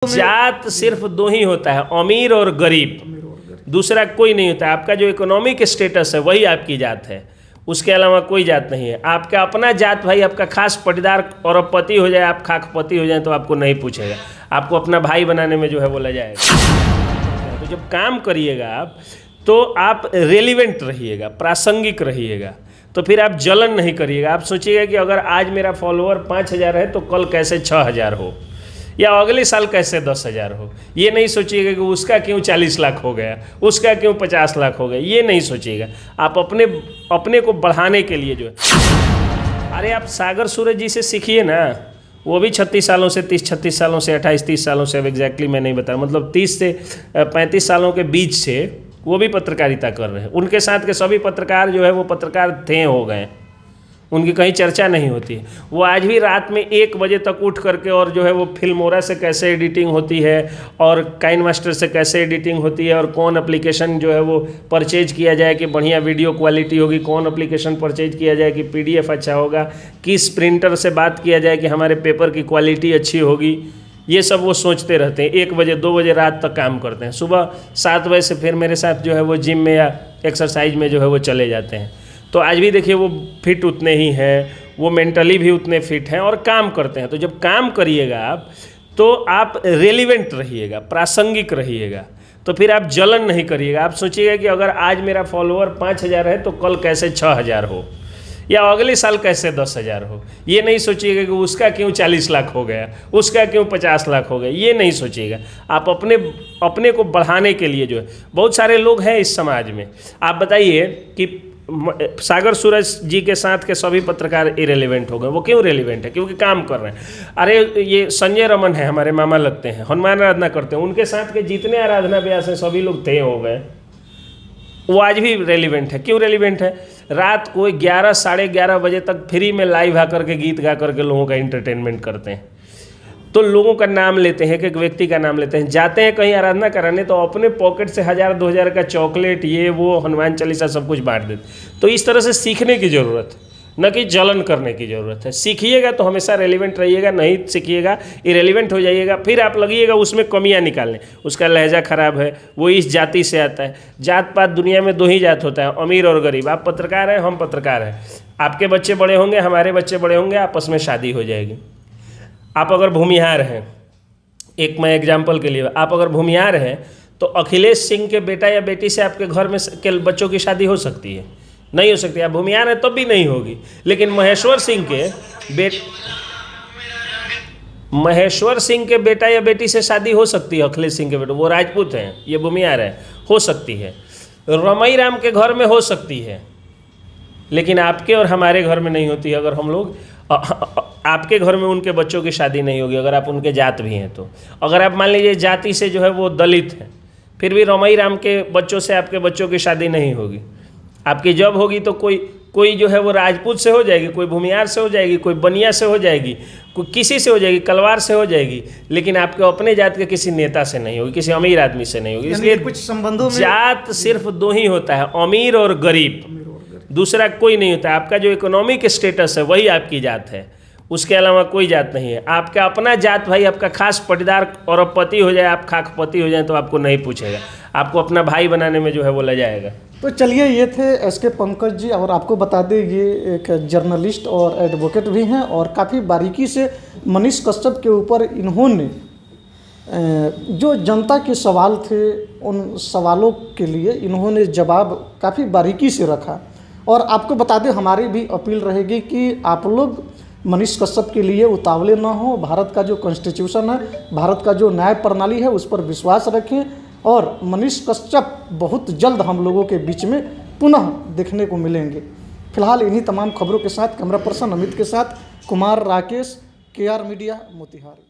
जात सिर्फ दो ही होता है, अमीर और गरीब, दूसरा कोई नहीं होता है। आपका जो इकोनॉमिक स्टेटस है वही आपकी जात है, उसके अलावा कोई जात नहीं है। आपका अपना जात भाई आपका खास पटीदार अरबपति हो जाए, आप खाकपति हो जाए तो आपको नहीं पूछेगा, आपको अपना भाई बनाने में जो है वो ले जाएगा। तो जब काम करिएगा आप तो आप रेलिवेंट रहिएगा, प्रासंगिक रहिएगा, तो फिर आप जलन नहीं करिएगा। आप सोचिएगा कि अगर आज मेरा फॉलोअर 5000 है तो कल कैसे 6000 हो, या अगले साल कैसे 10,000 हो। ये नहीं सोचिएगा कि उसका क्यों 40 लाख हो गया, उसका क्यों 50 लाख हो गया, ये नहीं सोचिएगा। आप अपने को बढ़ाने के लिए जो है, अरे आप सागर सूरज जी से सीखिए ना, वो भी 36 सालों से 36 सालों से 28-30 सालों से, अब एग्जैक्टली मैं नहीं बता, मतलब 30 से 35 सालों के बीच से वो भी पत्रकारिता कर रहे हैं। उनके साथ के सभी पत्रकार जो है वो पत्रकार थे हो गए, उनकी कहीं चर्चा नहीं होती है। वो आज भी रात में 1 बजे तक उठ करके और जो है वो फिल्मोरा से कैसे एडिटिंग होती है और काइन मास्टर से कैसे एडिटिंग होती है और कौन एप्लीकेशन जो है वो परचेज किया जाए कि बढ़िया वीडियो क्वालिटी होगी, कौन एप्लीकेशन परचेज किया जाए कि PDF अच्छा होगा, किस प्रिंटर से बात किया जाए कि हमारे पेपर की क्वालिटी अच्छी होगी, ये सब वो सोचते रहते हैं। 1 बजे 2 बजे रात तक काम करते हैं। सुबह 7 बजे से फिर मेरे साथ जो है वो जिम में या एक्सरसाइज में जो है वो चले जाते हैं। तो आज भी देखिए वो फिट उतने ही हैं, वो मेंटली भी उतने फिट हैं और काम करते हैं। तो जब काम करिएगा आप तो आप रेलिवेंट रहिएगा, प्रासंगिक रहिएगा, तो फिर आप जलन नहीं करिएगा। आप सोचिएगा कि अगर आज मेरा फॉलोअर 5000 है तो कल कैसे 6000 हो, या अगले साल कैसे 10,000 हो। ये नहीं सोचिएगा कि उसका क्यों 40 लाख हो गया, उसका क्यों 50 लाख हो गया, ये नहीं सोचिएगा। आप अपने को बढ़ाने के लिए जो है, बहुत सारे लोग हैं इस समाज में। आप बताइए कि सागर सूरज जी के साथ के सभी पत्रकार इरेलीवेंट हो गए। वो क्यों रेलिवेंट है? क्योंकि काम कर रहे हैं। अरे ये संजय रमन है, हमारे मामा लगते हैं, हनुमान आराधना करते हैं, उनके साथ के जितने आराधना व्यास हैं सभी लोग थे हो गए, वो आज भी रेलिवेंट है। क्यों रेलिवेंट है? रात को 11 साढ़े 11 बजे तक फ्री में लाइव आकर के गीत गा करके लोगों का इंटरटेनमेंट करते हैं। तो लोगों का नाम लेते हैं, एक व्यक्ति का नाम लेते हैं, जाते हैं कहीं आराधना कराने तो अपने पॉकेट से 1000-2000 का चॉकलेट, ये वो, हनुमान चालीसा सब कुछ बांट देते। तो इस तरह से सीखने की ज़रूरत, न कि जलन करने की ज़रूरत है। सीखिएगा तो हमेशा रेलिवेंट रहिएगा, नहीं सीखिएगा इरेलीवेंट हो जाइएगा। फिर आप लगिएगा उसमें कमियां निकालने, उसका लहजा खराब है, वो इस जाति से आता है। जात पात दुनिया में 2 ही जात होता है, अमीर और गरीब। आप पत्रकार हैं, हम पत्रकार हैं, आपके बच्चे बड़े होंगे, हमारे बच्चे बड़े होंगे, आपस में शादी हो जाएगी। आप अगर भूमिहार हैं, एक मैं एग्जाम्पल के लिए, आप अगर भूमिहार हैं तो अखिलेश सिंह के बेटा या बेटी से आपके घर में के बच्चों की शादी हो सकती है? नहीं हो सकती। आप भूमिहार हैं तब भी नहीं होगी। लेकिन महेश्वर सिंह के बेटा या बेटी से शादी हो सकती है। अखिलेश सिंह के बेटे, वो राजपूत हैं, ये भूमिहार है, हो सकती है। रमई राम के घर में हो सकती है, लेकिन आपके और हमारे घर में नहीं होती है। अगर हम लोग आपके घर में उनके बच्चों की शादी नहीं होगी अगर आप उनके जात भी हैं तो। अगर आप मान लीजिए जाति से जो है वो दलित हैं, फिर भी रमई राम के बच्चों से आपके बच्चों की शादी नहीं होगी। आपकी जब होगी तो कोई जो है वो राजपूत से हो जाएगी, कोई भूमिहार से हो जाएगी, कोई बनिया से हो जाएगी, कोई किसी से हो जाएगी, कलवार से हो जाएगी, लेकिन आपके अपने जात के किसी नेता से नहीं होगी, किसी अमीर आदमी से नहीं होगी। इसलिए कुछ संबंधों में जात सिर्फ 2 ही होता है, अमीर और गरीब, दूसरा कोई नहीं होता है। आपका जो इकोनॉमिक स्टेटस है वही आपकी जात है, उसके अलावा कोई जात नहीं है। आपका अपना जात भाई आपका खास पटीदार अरबपति हो जाए, आप खाकपति हो जाए तो आपको नहीं पूछेगा, आपको अपना भाई बनाने में जो है वो ले जाएगा। तो चलिए, ये थे SK पंकज जी। और आपको बता दें ये एक जर्नलिस्ट और एडवोकेट भी हैं और काफ़ी बारीकी से मनीष कश्यप के ऊपर इन्होंने जो जनता के सवाल थे उन सवालों के लिए इन्होंने जवाब काफ़ी बारीकी से रखा। और आपको बता दें हमारी भी अपील रहेगी कि आप लोग मनीष कश्यप के लिए उतावले ना हो। भारत का जो कॉन्स्टिट्यूशन है, भारत का जो न्याय प्रणाली है, उस पर विश्वास रखें। और मनीष कश्यप बहुत जल्द हम लोगों के बीच में पुनः देखने को मिलेंगे। फिलहाल इन्हीं तमाम खबरों के साथ कैमरा पर्सन अमित के साथ कुमार राकेश, KR मीडिया, मोतिहारी।